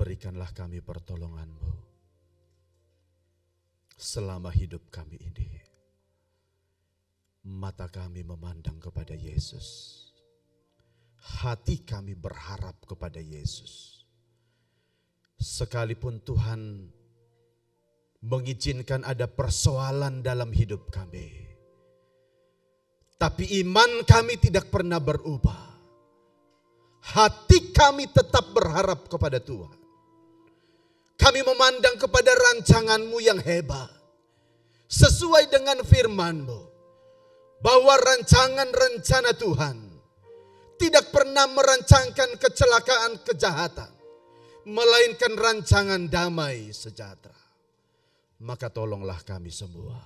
berikanlah kami pertolongan-Mu selama hidup kami ini. Mata kami memandang kepada Yesus. Hati kami berharap kepada Yesus. Sekalipun Tuhan mengizinkan ada persoalan dalam hidup kami, tapi iman kami tidak pernah berubah. Hati kami tetap berharap kepada Tuhan. Kami memandang kepada rancangan-Mu yang hebat. Sesuai dengan firman-Mu, bahwa rancangan rencana Tuhan tidak pernah merancangkan kecelakaan kejahatan, melainkan rancangan damai sejahtera. Maka tolonglah kami semua,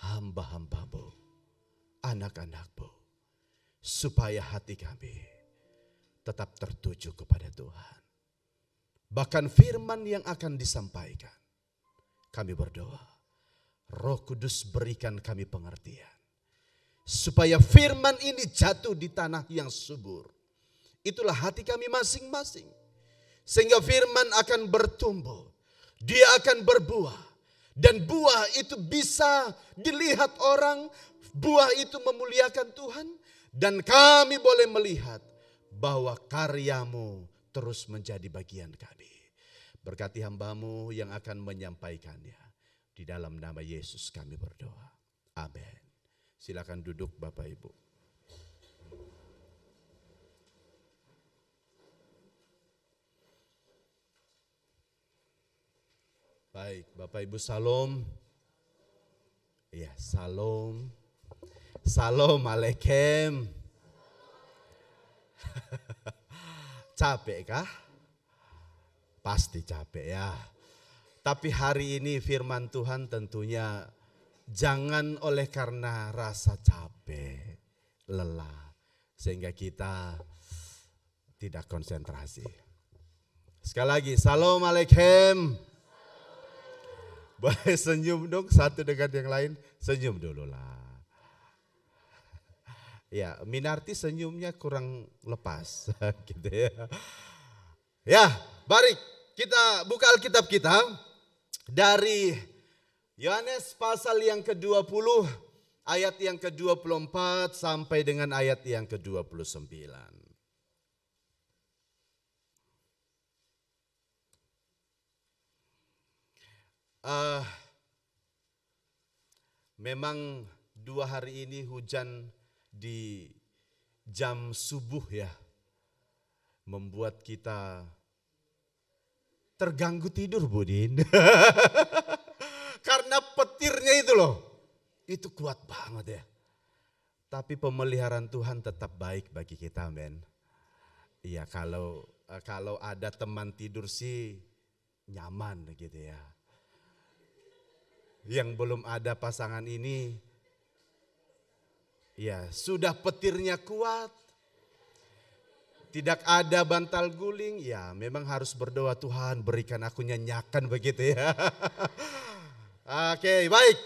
hamba-hamba-Mu, anak-anak-Mu, supaya hati kami tetap tertuju kepada Tuhan. Bahkan firman yang akan disampaikan, kami berdoa, Roh Kudus berikan kami pengertian, supaya firman ini jatuh di tanah yang subur. Itulah hati kami masing-masing. Sehingga firman akan bertumbuh, dia akan berbuah. Dan buah itu bisa dilihat orang, buah itu memuliakan Tuhan. Dan kami boleh melihat bahwa karya-Mu terus menjadi bagian kami. Berkati hamba-Mu yang akan menyampaikannya. Di dalam nama Yesus kami berdoa. Amin. Silakan duduk Bapak Ibu. Baik, Bapak Ibu salam. Iya, salam. Salam alaikum. Capek kah? Pasti capek ya. Tapi hari ini firman Tuhan tentunya jangan oleh karena rasa capek, lelah, sehingga kita tidak konsentrasi. Sekali lagi, salam alaikum. Boleh senyum dong satu dengan yang lain, senyum dulu lah. Ya, Minarti senyumnya kurang lepas gitu ya. Ya, mari kita buka Alkitab kita dari Yohanes pasal yang ke-20 ayat yang ke-24 sampai dengan ayat yang ke-29. Memang 2 hari ini hujan di jam subuh ya, membuat kita terganggu tidur Budin. Karena petirnya itu loh, itu kuat banget ya. Tapi pemeliharaan Tuhan tetap baik bagi kita, men. Iya, kalau ada teman tidur sih nyaman gitu ya. Yang belum ada pasangan ini, ya sudah petirnya kuat, tidak ada bantal guling, ya memang harus berdoa, Tuhan berikan aku nyenyakan begitu ya. Oke, baik.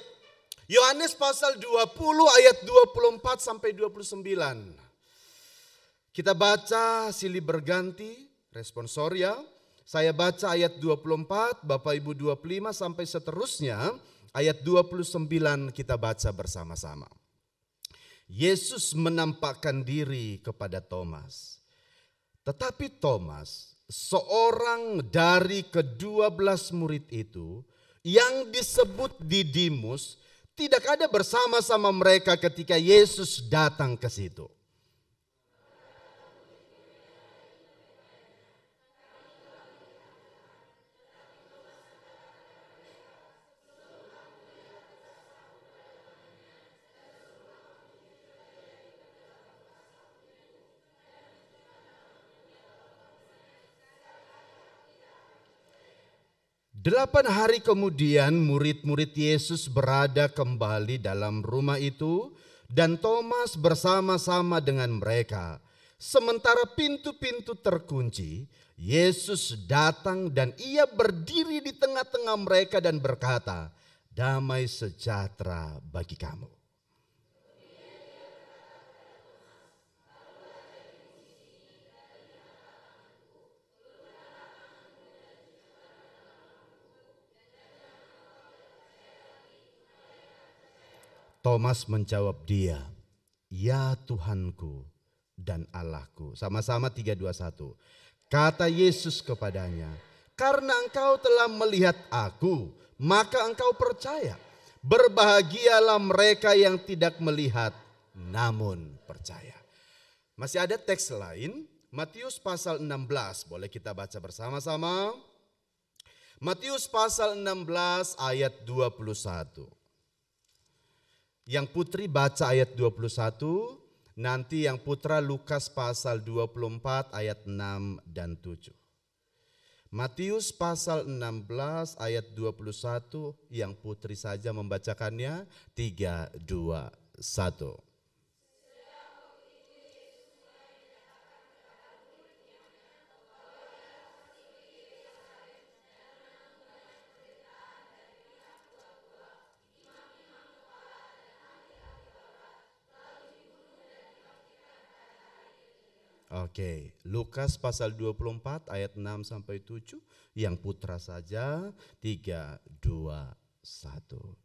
Yohanes pasal 20 ayat 24 sampai 29. Kita baca silih berganti, responsoria. Saya baca ayat 24, Bapak Ibu 25 sampai seterusnya. Ayat 29 kita baca bersama-sama. Yesus menampakkan diri kepada Thomas. Tetapi Thomas, seorang dari ke-12 murid itu, yang disebut Didimus, tidak ada bersama-sama mereka ketika Yesus datang ke situ. Delapan hari kemudian murid-murid Yesus berada kembali dalam rumah itu dan Thomas bersama-sama dengan mereka. Sementara pintu-pintu terkunci, Yesus datang dan ia berdiri di tengah-tengah mereka dan berkata, "Damai sejahtera bagi kamu." Thomas menjawab dia, "Ya Tuhanku dan Allahku." Sama-sama 3, 2, 1. Kata Yesus kepadanya, "Karena engkau telah melihat aku, maka engkau percaya. Berbahagialah mereka yang tidak melihat, namun percaya." Masih ada teks lain, Matius pasal 16, boleh kita baca bersama-sama. Matius pasal 16 ayat 21. Yang putri baca ayat 21, nanti yang putra Lukas pasal 24 ayat 6 dan 7. Matius pasal 16 ayat 21, yang putri saja membacakannya. 3, 2, 1. Oke, Lukas pasal 24 ayat 6 sampai 7, yang putra saja. 3, 2, 1.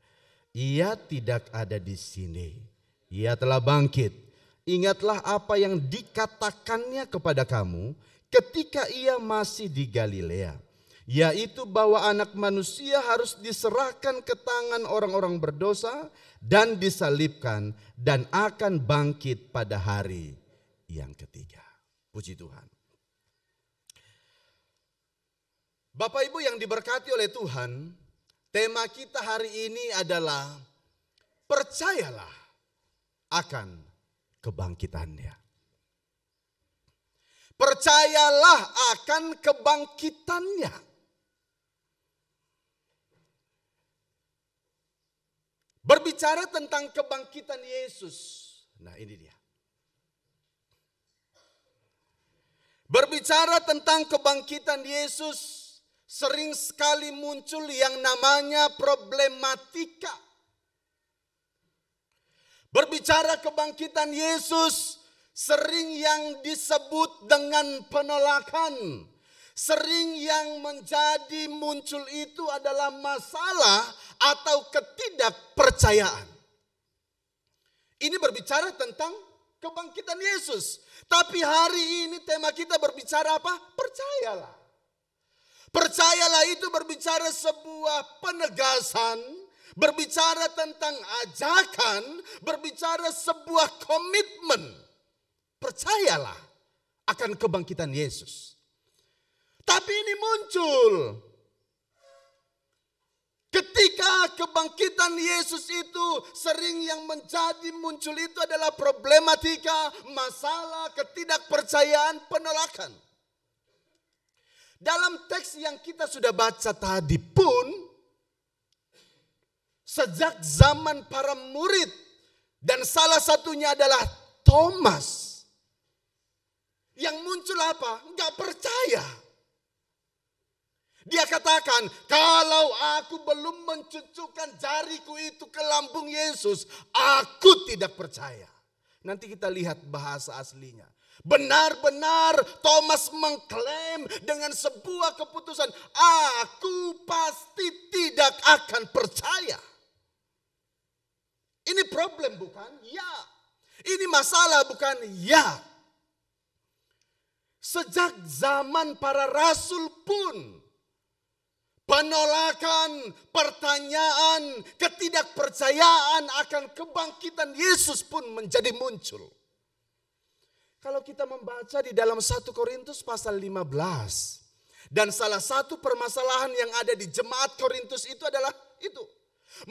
Ia tidak ada di sini, ia telah bangkit. Ingatlah apa yang dikatakannya kepada kamu ketika ia masih di Galilea, yaitu bahwa Anak Manusia harus diserahkan ke tangan orang-orang berdosa dan disalibkan dan akan bangkit pada hari yang ketiga. Puji Tuhan. Bapak Ibu yang diberkati oleh Tuhan, tema kita hari ini adalah percayalah akan kebangkitannya. Percayalah akan kebangkitannya. Berbicara tentang kebangkitan Yesus. Nah, ini dia. Berbicara tentang kebangkitan Yesus, sering sekali muncul yang namanya problematika. Berbicara kebangkitan Yesus, sering yang disebut dengan penolakan. Sering yang menjadi muncul itu adalah masalah atau ketidakpercayaan. Ini berbicara tentang kebangkitan Yesus. Tapi hari ini tema kita berbicara apa? Percayalah. Percayalah itu berbicara sebuah penegasan, berbicara tentang ajakan, berbicara sebuah komitmen. Percayalah akan kebangkitan Yesus. Tapi ini muncul ketika kebangkitan Yesus itu sering yang menjadi muncul itu adalah problematika, masalah, ketidakpercayaan, penolakan. Dalam teks yang kita sudah baca tadi pun, sejak zaman para murid dan salah satunya adalah Thomas, yang muncul apa? Enggak percaya. Dia katakan, kalau aku belum mencucukkan jariku itu ke lambung Yesus, aku tidak percaya. Nanti kita lihat bahasa aslinya. Benar-benar Thomas mengklaim dengan sebuah keputusan, aku pasti tidak akan percaya. Ini problem bukan? Ya. Ini masalah bukan? Ya. Sejak zaman para rasul pun, penolakan, pertanyaan, ketidakpercayaan akan kebangkitan Yesus pun menjadi muncul. Kalau kita membaca di dalam 1 Korintus pasal 15. Dan salah satu permasalahan yang ada di jemaat Korintus itu adalah itu.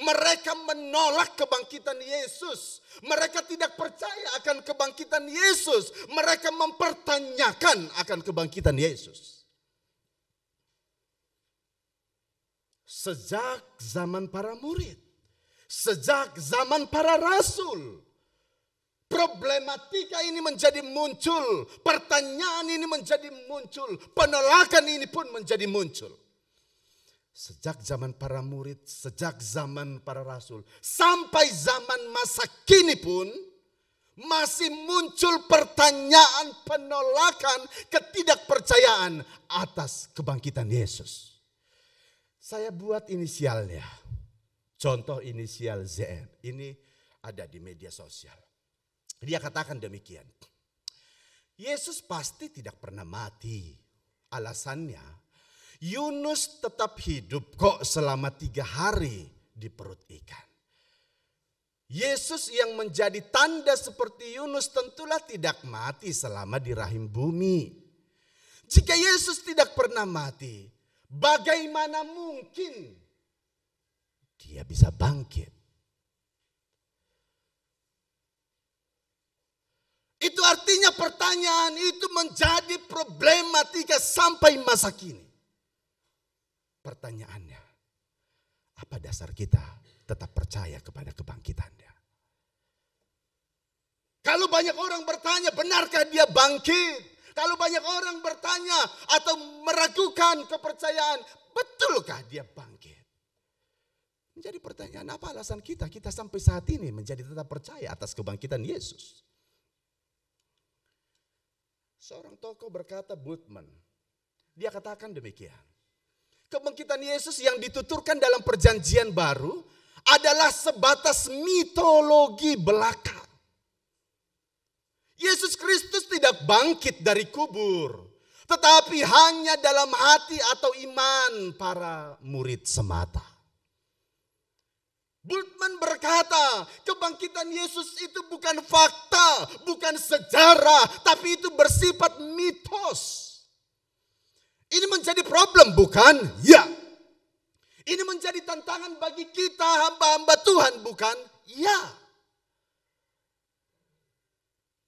Mereka menolak kebangkitan Yesus. Mereka tidak percaya akan kebangkitan Yesus. Mereka mempertanyakan akan kebangkitan Yesus. Sejak zaman para murid, sejak zaman para rasul, problematika ini menjadi muncul, pertanyaan ini menjadi muncul, penolakan ini pun menjadi muncul. Sejak zaman para murid, sejak zaman para rasul, sampai zaman masa kini pun masih muncul pertanyaan, penolakan, ketidakpercayaan atas kebangkitan Yesus. Saya buat inisialnya. Contoh inisial ZN. Ini ada di media sosial. Dia katakan demikian. Yesus pasti tidak pernah mati. Alasannya, Yunus tetap hidup kok selama 3 hari di perut ikan. Yesus yang menjadi tanda seperti Yunus tentulah tidak mati selama di rahim bumi. Jika Yesus tidak pernah mati, bagaimana mungkin dia bisa bangkit? Itu artinya pertanyaan itu menjadi problematika sampai masa kini. Pertanyaannya, apa dasar kita tetap percaya kepada kebangkitannya? Kalau banyak orang bertanya, benarkah dia bangkit? Kalau banyak orang bertanya atau meragukan kepercayaan, betulkah dia bangkit? Menjadi pertanyaan, apa alasan kita sampai saat ini menjadi tetap percaya atas kebangkitan Yesus? Seorang tokoh berkata, Bultmann, dia katakan demikian. Kebangkitan Yesus yang dituturkan dalam perjanjian baru adalah sebatas mitologi belaka. Yesus Kristus tidak bangkit dari kubur, tetapi hanya dalam hati atau iman para murid semata. Bultmann berkata, kebangkitan Yesus itu bukan fakta, bukan sejarah, tapi itu bersifat mitos. Ini menjadi problem, bukan? Ya. Ini menjadi tantangan bagi kita hamba-hamba Tuhan, bukan? Ya.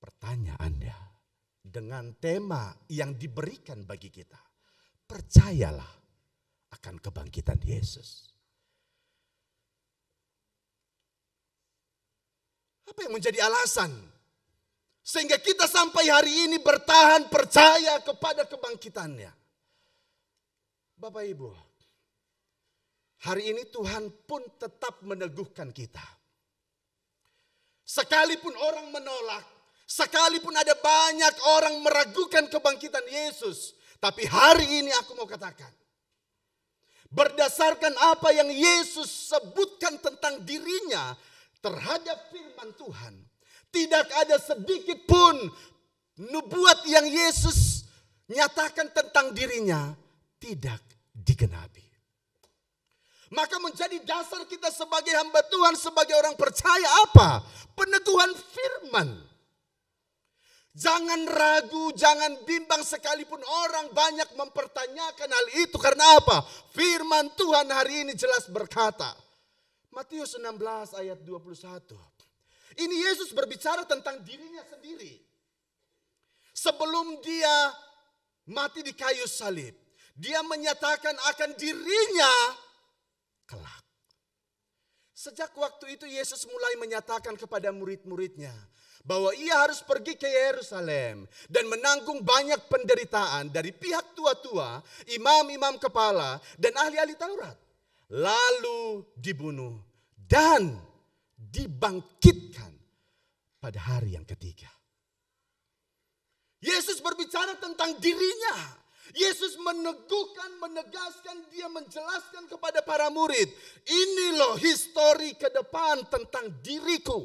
Pertanyaannya, dengan tema yang diberikan bagi kita, percayalah akan kebangkitan Yesus. Apa yang menjadi alasan sehingga kita sampai hari ini bertahan percaya kepada kebangkitannya? Bapak Ibu, hari ini Tuhan pun tetap meneguhkan kita. Sekalipun orang menolak, sekalipun ada banyak orang meragukan kebangkitan Yesus, tapi hari ini aku mau katakan, berdasarkan apa yang Yesus sebutkan tentang dirinya terhadap firman Tuhan, tidak ada sedikit pun nubuat yang Yesus nyatakan tentang dirinya tidak digenapi. Maka menjadi dasar kita sebagai hamba Tuhan, sebagai orang percaya apa? Peneguhan firman. Jangan ragu, jangan bimbang sekalipun orang banyak mempertanyakan hal itu. Karena apa? Firman Tuhan hari ini jelas berkata. Matius 16 ayat 21. Ini Yesus berbicara tentang dirinya sendiri. Sebelum dia mati di kayu salib, dia menyatakan akan dirinya kelak. Sejak waktu itu Yesus mulai menyatakan kepada murid-muridnya bahwa ia harus pergi ke Yerusalem dan menanggung banyak penderitaan dari pihak tua-tua, imam-imam kepala dan ahli-ahli Taurat. Lalu dibunuh dan dibangkitkan pada hari yang ketiga. Yesus berbicara tentang dirinya. Yesus meneguhkan, menegaskan, dia menjelaskan kepada para murid. Ini loh histori ke depan tentang diriku.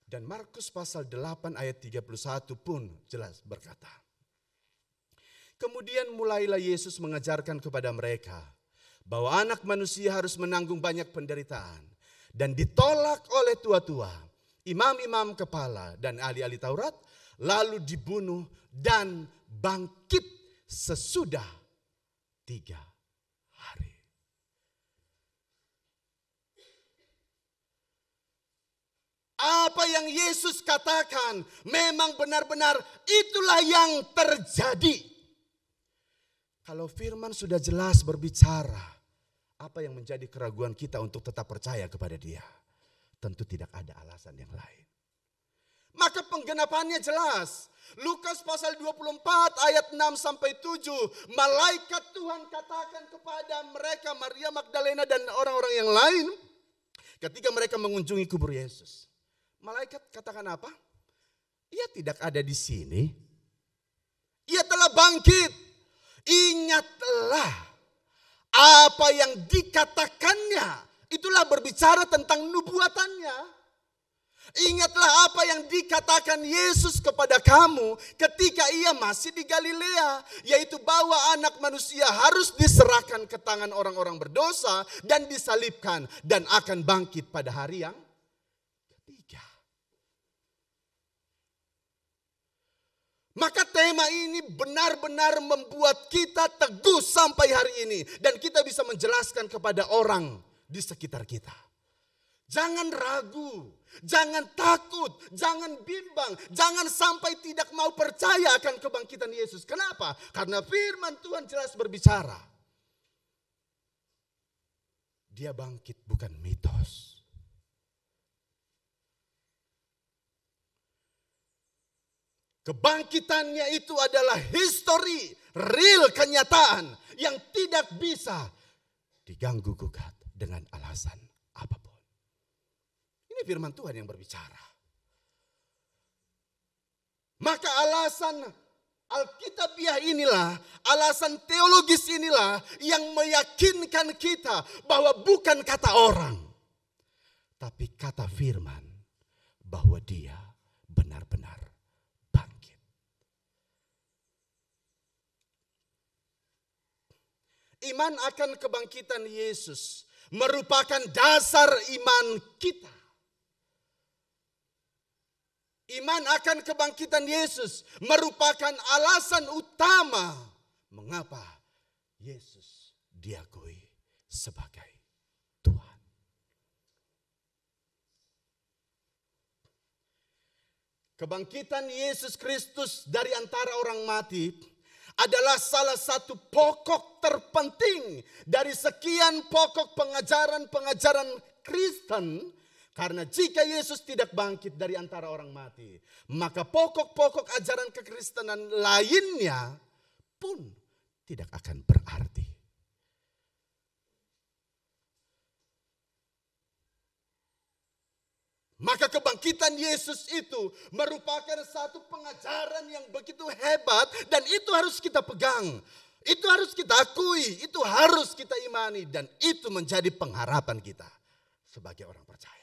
Dan Markus pasal 8 ayat 31 pun jelas berkata. Kemudian mulailah Yesus mengajarkan kepada mereka bahwa anak manusia harus menanggung banyak penderitaan dan ditolak oleh tua-tua, imam-imam kepala dan ahli-ahli Taurat, lalu dibunuh dan bangkit sesudah 3 hari. Apa yang Yesus katakan memang benar-benar itulah yang terjadi. Kalau firman sudah jelas berbicara, apa yang menjadi keraguan kita untuk tetap percaya kepada dia? Tentu tidak ada alasan yang lain. Maka penggenapannya jelas. Lukas pasal 24 ayat 6 sampai 7. Malaikat Tuhan katakan kepada mereka, Maria Magdalena dan orang-orang yang lain, ketika mereka mengunjungi kubur Yesus. Malaikat katakan apa? Ia tidak ada di sini. Ia telah bangkit. Ingatlah apa yang dikatakannya. Itulah berbicara tentang nubuatannya. Ingatlah apa yang dikatakan Yesus kepada kamu ketika ia masih di Galilea, yaitu bahwa anak manusia harus diserahkan ke tangan orang-orang berdosa dan disalibkan dan akan bangkit pada hari yang ketiga. Maka tema ini benar-benar membuat kita teguh sampai hari ini. Dan kita bisa menjelaskan kepada orang di sekitar kita. Jangan ragu, jangan takut, jangan bimbang. Jangan sampai tidak mau percaya akan kebangkitan Yesus. Kenapa? Karena firman Tuhan jelas berbicara. Dia bangkit bukan mitos. Kebangkitannya itu adalah histori, real kenyataan yang tidak bisa diganggu gugat dengan alasan apapun. Ini firman Tuhan yang berbicara. Maka alasan Alkitabiah inilah, alasan teologis inilah yang meyakinkan kita bahwa bukan kata orang, tapi kata firman bahwa dia benar-benar bangkit. Iman akan kebangkitan Yesus merupakan dasar iman kita. Iman akan kebangkitan Yesus merupakan alasan utama mengapa Yesus diakui sebagai Tuhan. Kebangkitan Yesus Kristus dari antara orang mati adalah salah satu pokok terpenting dari sekian pokok pengajaran-pengajaran Kristen. Karena jika Yesus tidak bangkit dari antara orang mati, maka pokok-pokok ajaran kekristenan lainnya pun tidak akan berarti. Maka kebangkitan Yesus itu merupakan satu pengajaran yang begitu hebat dan itu harus kita pegang. Itu harus kita akui, itu harus kita imani dan itu menjadi pengharapan kita sebagai orang percaya.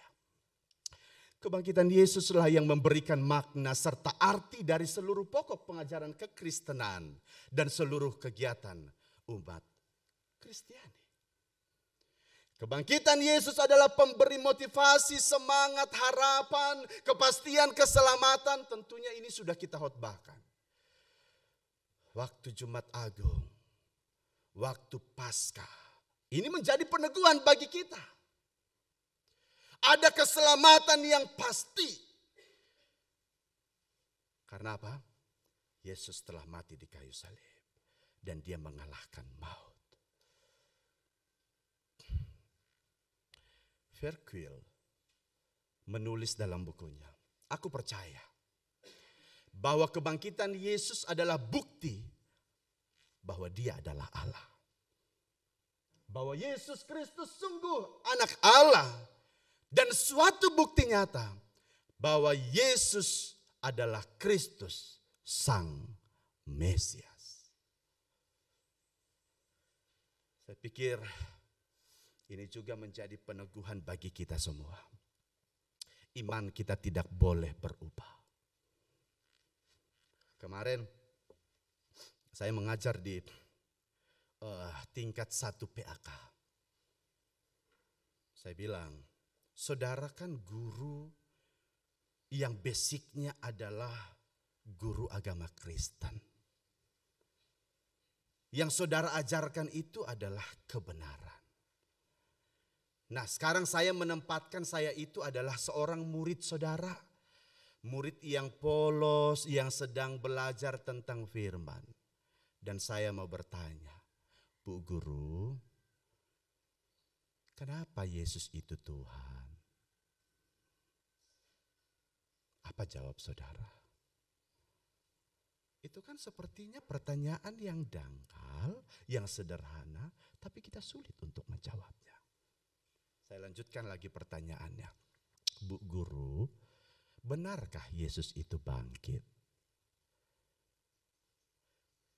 Kebangkitan Yesuslah yang memberikan makna serta arti dari seluruh pokok pengajaran kekristenan dan seluruh kegiatan umat Kristiani. Kebangkitan Yesus adalah pemberi motivasi, semangat, harapan, kepastian, keselamatan. Tentunya ini sudah kita khotbahkan. Waktu Jumat Agung, waktu Paskah, ini menjadi peneguhan bagi kita. Ada keselamatan yang pasti. Karena apa? Yesus telah mati di kayu salib. Dan dia mengalahkan maut. Verkuil menulis dalam bukunya. Aku percaya bahwa kebangkitan Yesus adalah bukti bahwa dia adalah Allah. Bahwa Yesus Kristus sungguh anak Allah. Dan suatu bukti nyata bahwa Yesus adalah Kristus Sang Mesias. Saya pikir ini juga menjadi peneguhan bagi kita semua. Iman kita tidak boleh berubah. Kemarin saya mengajar di tingkat 1 PAK. Saya bilang, saudara kan guru yang basicnya adalah guru agama Kristen. Yang saudara ajarkan itu adalah kebenaran. Nah, sekarang saya menempatkan saya itu adalah seorang murid saudara. Murid yang polos, yang sedang belajar tentang firman. Dan saya mau bertanya, Bu Guru, kenapa Yesus itu Tuhan? Apa jawab saudara? Itu kan sepertinya pertanyaan yang dangkal, yang sederhana, tapi kita sulit untuk menjawabnya. Saya lanjutkan lagi pertanyaannya. Bu Guru, benarkah Yesus itu bangkit?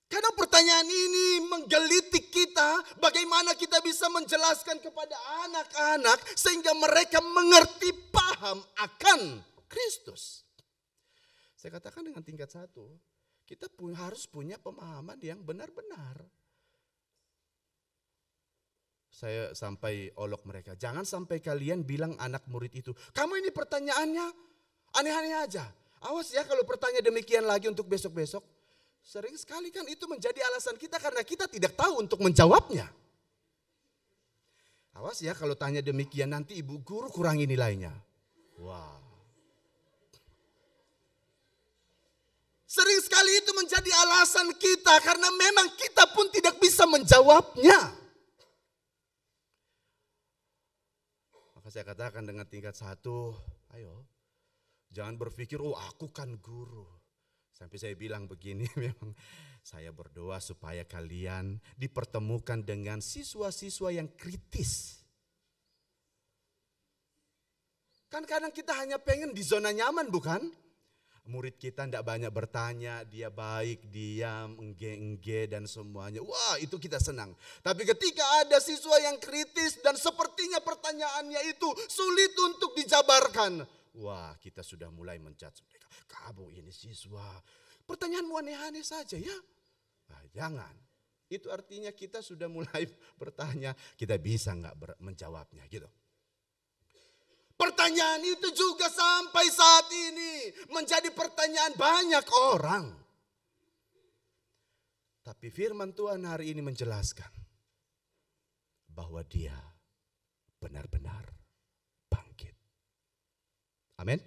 Karena pertanyaan ini menggelitik kita. kita, bagaimana kita bisa menjelaskan kepada anak-anak sehingga mereka mengerti, paham akan Kristus. Saya katakan dengan tingkat 1, kita harus punya pemahaman yang benar-benar. Saya sampai olok mereka, jangan sampai kalian bilang anak murid itu, kamu ini pertanyaannya aneh-aneh aja. Awas ya kalau pertanyaan demikian lagi untuk besok-besok. Sering sekali kan itu menjadi alasan kita karena kita tidak tahu untuk menjawabnya. Awas ya kalau tanya demikian nanti ibu guru kurangi nilainya. Wah. Sering sekali itu menjadi alasan kita karena memang kita pun tidak bisa menjawabnya. Maka saya katakan dengan tingkat 1, ayo jangan berpikir, oh aku kan guru. Sampai saya bilang begini, memang saya berdoa supaya kalian dipertemukan dengan siswa-siswa yang kritis. Kan kadang kita hanya pengen di zona nyaman bukan? Murid kita tidak banyak bertanya, dia baik, diam, engge dan semuanya. Wah itu kita senang. Tapi ketika ada siswa yang kritis dan sepertinya pertanyaannya itu sulit untuk dijabarkan. Wah kita sudah mulai menjudge mereka. Kamu ini siswa, pertanyaanmu aneh-aneh saja ya. Nah, jangan. Itu artinya kita sudah mulai bertanya, kita bisa nggak menjawabnya gitu. Pertanyaan itu juga sampai saat ini menjadi pertanyaan banyak orang. Tapi firman Tuhan hari ini menjelaskan bahwa dia benar-benar bangkit. Amin.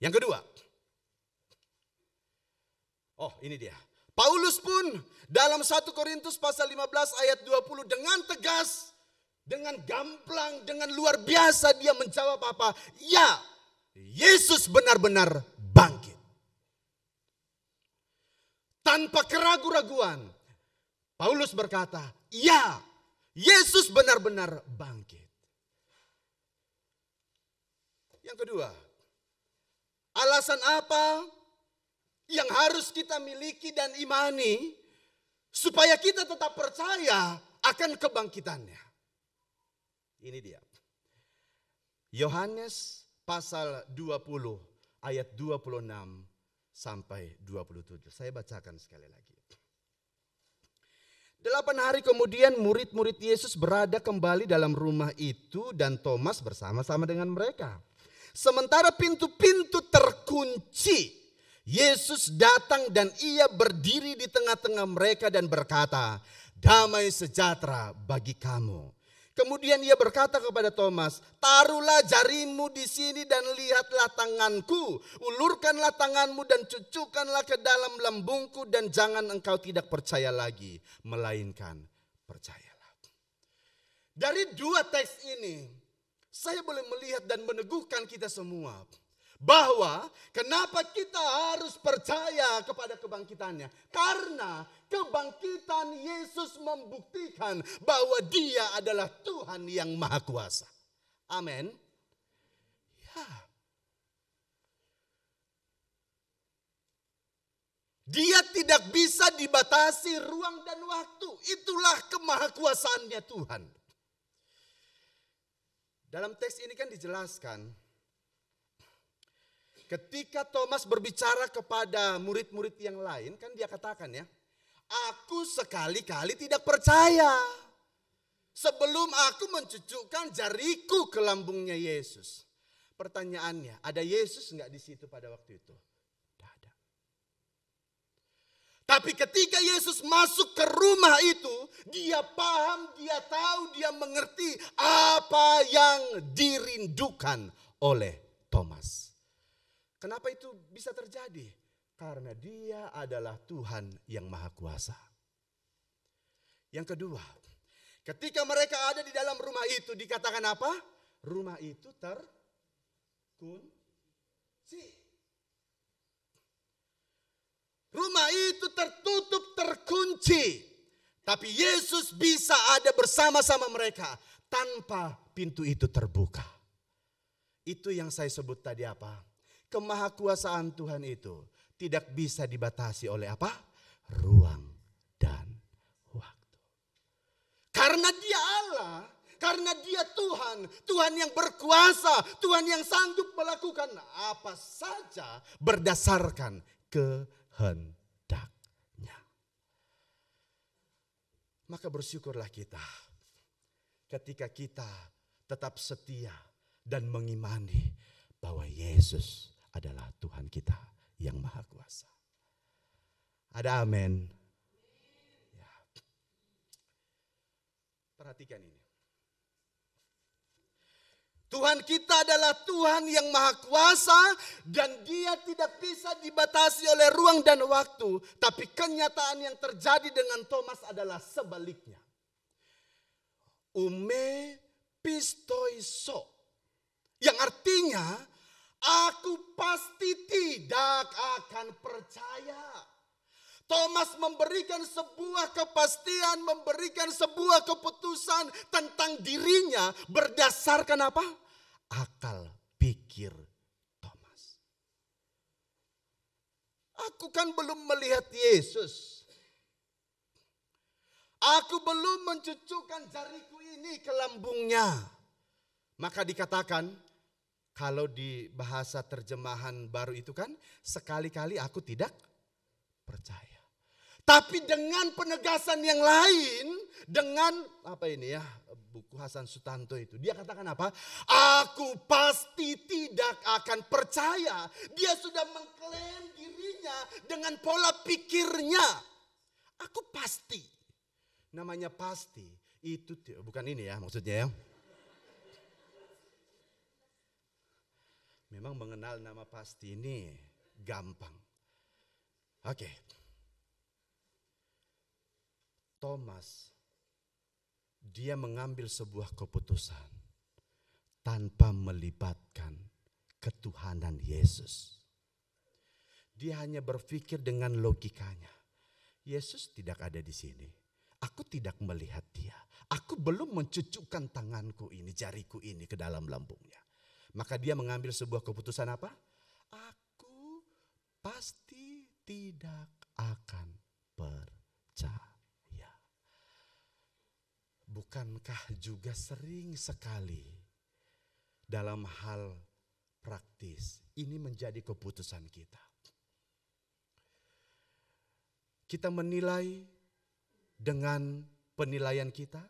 Yang kedua. Oh ini dia. Paulus pun dalam 1 Korintus pasal 15 ayat 20 dengan tegas, dengan gamblang, dengan luar biasa dia menjawab apa? Ya, Yesus benar-benar bangkit. Tanpa keraguan-raguan, Paulus berkata, ya, Yesus benar-benar bangkit. Yang kedua, alasan apa yang harus kita miliki dan imani supaya kita tetap percaya akan kebangkitannya? Ini dia. Yohanes pasal 20 ayat 26 sampai 27. Saya bacakan sekali lagi. 8 hari kemudian murid-murid Yesus berada kembali dalam rumah itu dan Thomas bersama-sama dengan mereka. Sementara pintu-pintu terkunci, Yesus datang dan ia berdiri di tengah-tengah mereka dan berkata, damai sejahtera bagi kamu. Kemudian ia berkata kepada Thomas, taruhlah jarimu di sini dan lihatlah tanganku. Ulurkanlah tanganmu dan cucukkanlah ke dalam lambungku dan jangan engkau tidak percaya lagi, melainkan percayalah. Dari dua teks ini, saya boleh melihat dan meneguhkan kita semua bahwa kenapa kita harus percaya kepada kebangkitannya. Karena kebangkitan Yesus membuktikan bahwa dia adalah Tuhan yang Maha Kuasa. Amin. Ya. Dia tidak bisa dibatasi ruang dan waktu. Itulah kemahakuasaannya Tuhan. Dalam teks ini kan dijelaskan, ketika Thomas berbicara kepada murid-murid yang lain, kan dia katakan ya, aku sekali-kali tidak percaya sebelum aku mencucukkan jariku ke lambungnya Yesus. Pertanyaannya, ada Yesus enggak di situ pada waktu itu? Tidak ada. Tapi ketika Yesus masuk ke rumah itu, dia paham, dia tahu, dia mengerti apa yang dirindukan oleh Thomas. Kenapa itu bisa terjadi? Karena dia adalah Tuhan yang Maha Kuasa. Yang kedua, ketika mereka ada di dalam rumah itu dikatakan apa? Rumah itu terkunci. Rumah itu tertutup, terkunci. Tapi Yesus bisa ada bersama-sama mereka tanpa pintu itu terbuka. Itu yang saya sebut tadi apa? Kemahakuasaan Tuhan itu tidak bisa dibatasi oleh apa? Ruang dan waktu. Karena dia Allah, karena dia Tuhan, Tuhan yang berkuasa, Tuhan yang sanggup melakukan apa saja berdasarkan kehendaknya. Maka bersyukurlah kita ketika kita tetap setia dan mengimani bahwa Yesus adalah Tuhan kita yang maha kuasa. Ada amin. Ya. Perhatikan ini. Tuhan kita adalah Tuhan yang maha kuasa dan dia tidak bisa dibatasi oleh ruang dan waktu. Tapi kenyataan yang terjadi dengan Thomas adalah sebaliknya. Ume pistoiso. Yang artinya aku pasti tidak akan percaya. Thomas memberikan sebuah kepastian, memberikan sebuah keputusan tentang dirinya berdasarkan apa? Akal pikir Thomas. Aku kan belum melihat Yesus. Aku belum mencucukkan jariku ini ke lambungnya. Maka dikatakan, kalau di bahasa terjemahan baru itu kan, sekali-kali aku tidak percaya. Tapi dengan penegasan yang lain, dengan apa ini ya, buku Hasan Sutanto itu, dia katakan apa? Aku pasti tidak akan percaya. Dia sudah mengklaim dirinya dengan pola pikirnya. Aku pasti. Namanya pasti itu bukan ini ya maksudnya ya. Memang mengenal nama pasti ini gampang. Oke. Thomas, dia mengambil sebuah keputusan tanpa melibatkan ketuhanan Yesus. Dia hanya berpikir dengan logikanya. Yesus tidak ada di sini. Aku tidak melihat dia. Aku belum mencucukkan tanganku ini, jariku ini ke dalam lambungnya. Maka dia mengambil sebuah keputusan apa? Aku pasti tidak akan percaya. Bukankah juga sering sekali dalam hal praktis ini menjadi keputusan kita? Kita menilai dengan penilaian kita,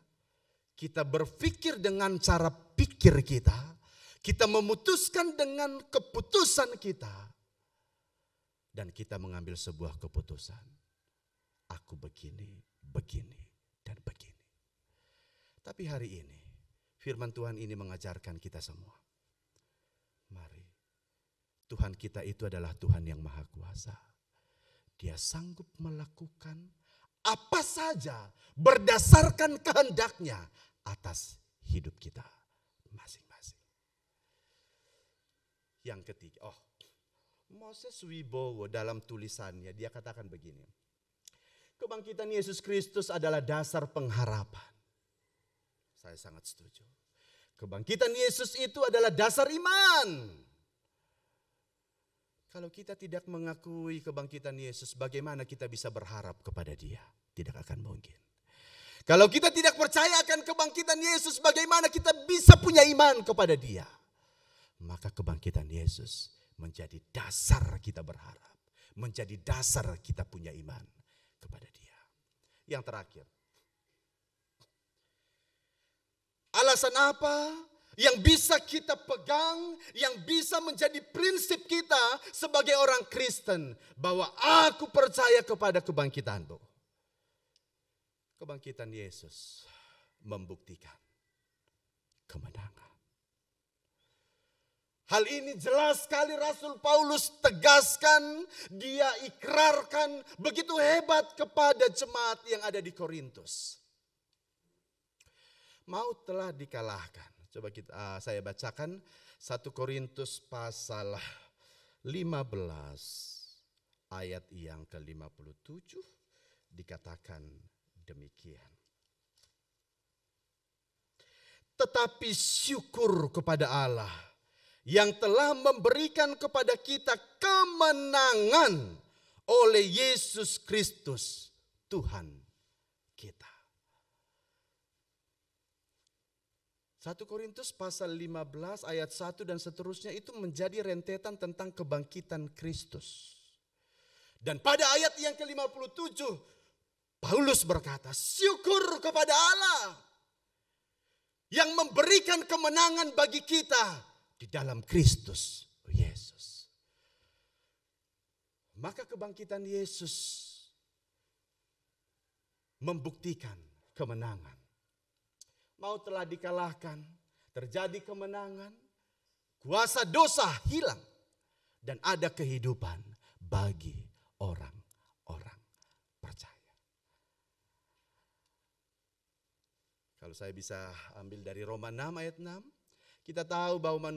kita berpikir dengan cara pikir kita, kita memutuskan dengan keputusan kita, dan kita mengambil sebuah keputusan. Aku begini, begini, dan begini. Tapi hari ini firman Tuhan ini mengajarkan kita semua. Mari, Tuhan kita itu adalah Tuhan yang maha kuasa. Dia sanggup melakukan apa saja berdasarkan kehendaknya atas hidup kita masing-masing. Yang ketiga, Moses Wibowo dalam tulisannya dia katakan begini. Kebangkitan Yesus Kristus adalah dasar pengharapan. Saya sangat setuju. Kebangkitan Yesus itu adalah dasar iman. Kalau kita tidak mengakui kebangkitan Yesus, bagaimana kita bisa berharap kepada Dia? Tidak akan mungkin. Kalau kita tidak percaya akan kebangkitan Yesus, bagaimana kita bisa punya iman kepada Dia? Maka kebangkitan Yesus menjadi dasar kita berharap. Menjadi dasar kita punya iman kepada Dia. Yang terakhir. Alasan apa yang bisa kita pegang, yang bisa menjadi prinsip kita sebagai orang Kristen, bahwa aku percaya kepada kebangkitanmu. Kebangkitan Yesus membuktikan kemenangan. Hal ini jelas sekali Rasul Paulus tegaskan, dia ikrarkan begitu hebat kepada jemaat yang ada di Korintus. Maut telah dikalahkan. Coba saya bacakan 1 Korintus pasal 15 ayat yang ke-57 dikatakan demikian. Tetapi syukur kepada Allah yang telah memberikan kepada kita kemenangan oleh Yesus Kristus Tuhan kita. 1 Korintus pasal 15 ayat 1 dan seterusnya itu menjadi rentetan tentang kebangkitan Kristus. Dan pada ayat yang ke-57 Paulus berkata, syukur kepada Allah yang memberikan kemenangan bagi kita di dalam Kristus Yesus. Maka kebangkitan Yesus membuktikan kemenangan. Maut telah dikalahkan, terjadi kemenangan, kuasa dosa hilang, dan ada kehidupan bagi orang-orang percaya. Kalau saya bisa ambil dari Roma 6 ayat 6, kita tahu bahwa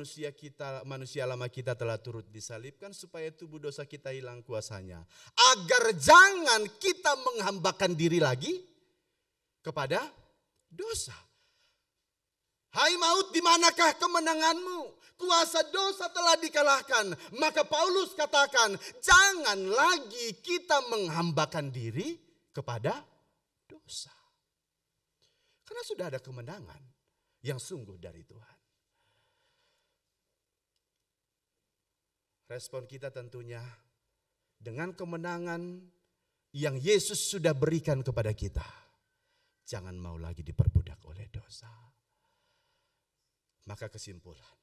manusia lama kita telah turut disalibkan supaya tubuh dosa kita hilang kuasanya. Agar jangan kita menghambakan diri lagi kepada dosa. Hai maut, di manakah kemenanganmu? Kuasa dosa telah dikalahkan. Maka Paulus katakan, jangan lagi kita menghambakan diri kepada dosa. Karena sudah ada kemenangan yang sungguh dari Tuhan. Respon kita tentunya dengan kemenangan yang Yesus sudah berikan kepada kita. Jangan mau lagi diperbudak oleh dosa. Maka kesimpulan,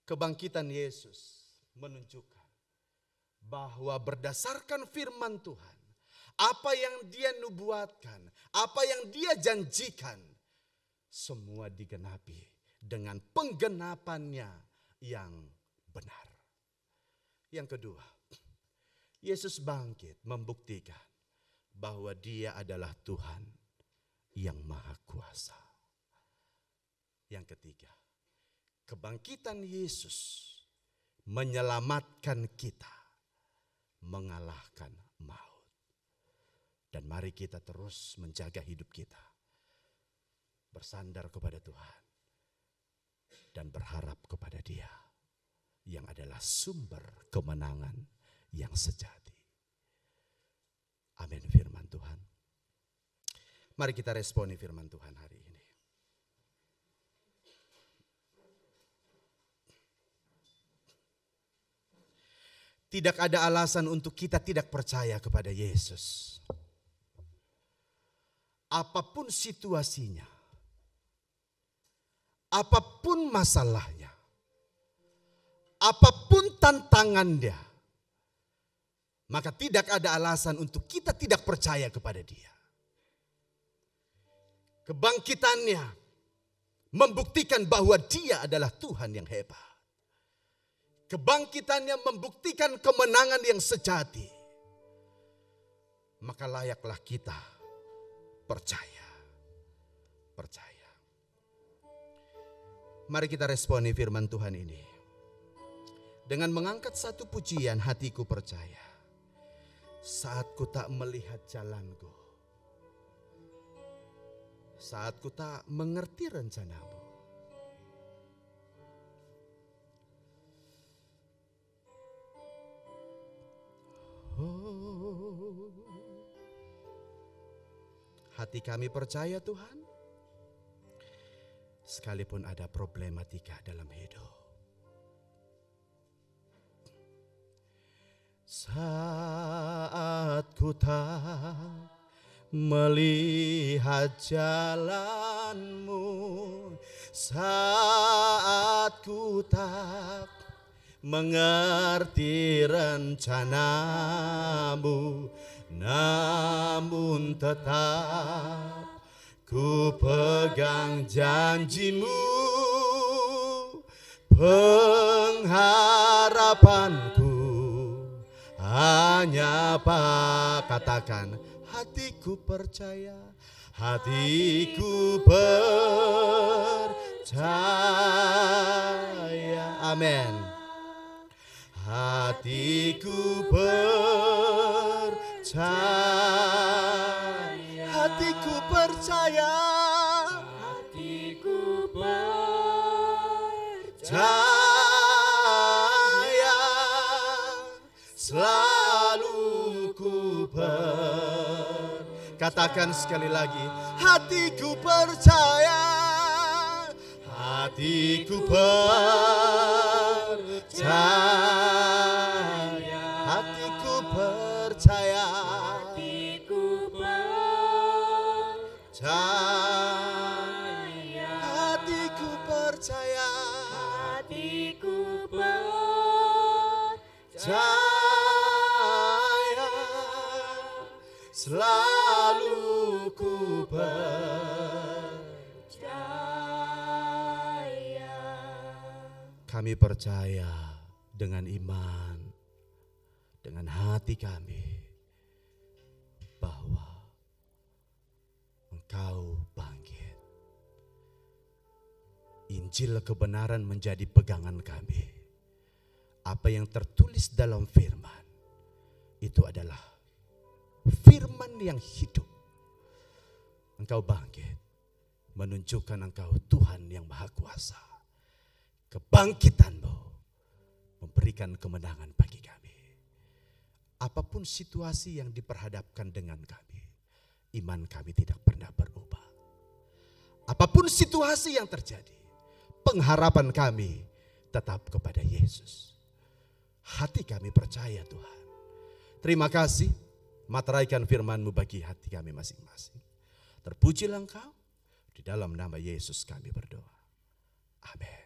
kebangkitan Yesus menunjukkan bahwa berdasarkan firman Tuhan, apa yang dia nubuatkan, apa yang dia janjikan, semua digenapi dengan penggenapannya yang benar. Yang kedua, Yesus bangkit membuktikan bahwa dia adalah Tuhan yang maha kuasa. Yang ketiga, kebangkitan Yesus menyelamatkan kita, mengalahkan maut. Dan mari kita terus menjaga hidup kita, bersandar kepada Tuhan, dan berharap kepada Dia yang adalah sumber kemenangan yang sejati. Amin firman Tuhan. Mari kita responi firman Tuhan hari ini. Tidak ada alasan untuk kita tidak percaya kepada Yesus. Apapun situasinya, apapun masalahnya, apapun tantangannya, maka tidak ada alasan untuk kita tidak percaya kepada Dia. Kebangkitannya membuktikan bahwa Dia adalah Tuhan yang hebat. Kebangkitannya membuktikan kemenangan yang sejati. Maka layaklah kita percaya. Percaya. Mari kita responi firman Tuhan ini. Dengan mengangkat satu pujian, hatiku percaya. Saat ku tak melihat jalanku. Saat ku tak mengerti rencanamu. Oh, hati kami percaya Tuhan, sekalipun ada problematika dalam hidup. Saat ku tak melihat jalanmu, saat ku tak mengerti rencanamu, namun tetap ku pegang janjimu. Pengharapanku hanya katakan, hatiku percaya, hatiku percaya. Amin. Hatiku percaya, hatiku percaya, hatiku percaya, selalu ku percaya. Katakan sekali lagi, hatiku percaya, hatiku percaya, hatiku percaya, hatiku percaya, hatiku percaya, hatiku percaya, selalu ku percaya. Kami percaya dengan iman, dengan hati kami, bahwa Engkau bangkit. Injil kebenaran menjadi pegangan kami. Apa yang tertulis dalam firman, itu adalah firman yang hidup. Engkau bangkit, menunjukkan Engkau Tuhan yang Maha Kuasa. Kebangkitan-Mu memberikan kemenangan bagi kami. Apapun situasi yang diperhadapkan dengan kami, iman kami tidak pernah berubah. Apapun situasi yang terjadi, pengharapan kami tetap kepada Yesus. Hati kami percaya Tuhan. Terima kasih, materaikan firman-Mu bagi hati kami masing-masing. Terpujilah Engkau, di dalam nama Yesus kami berdoa. Amin.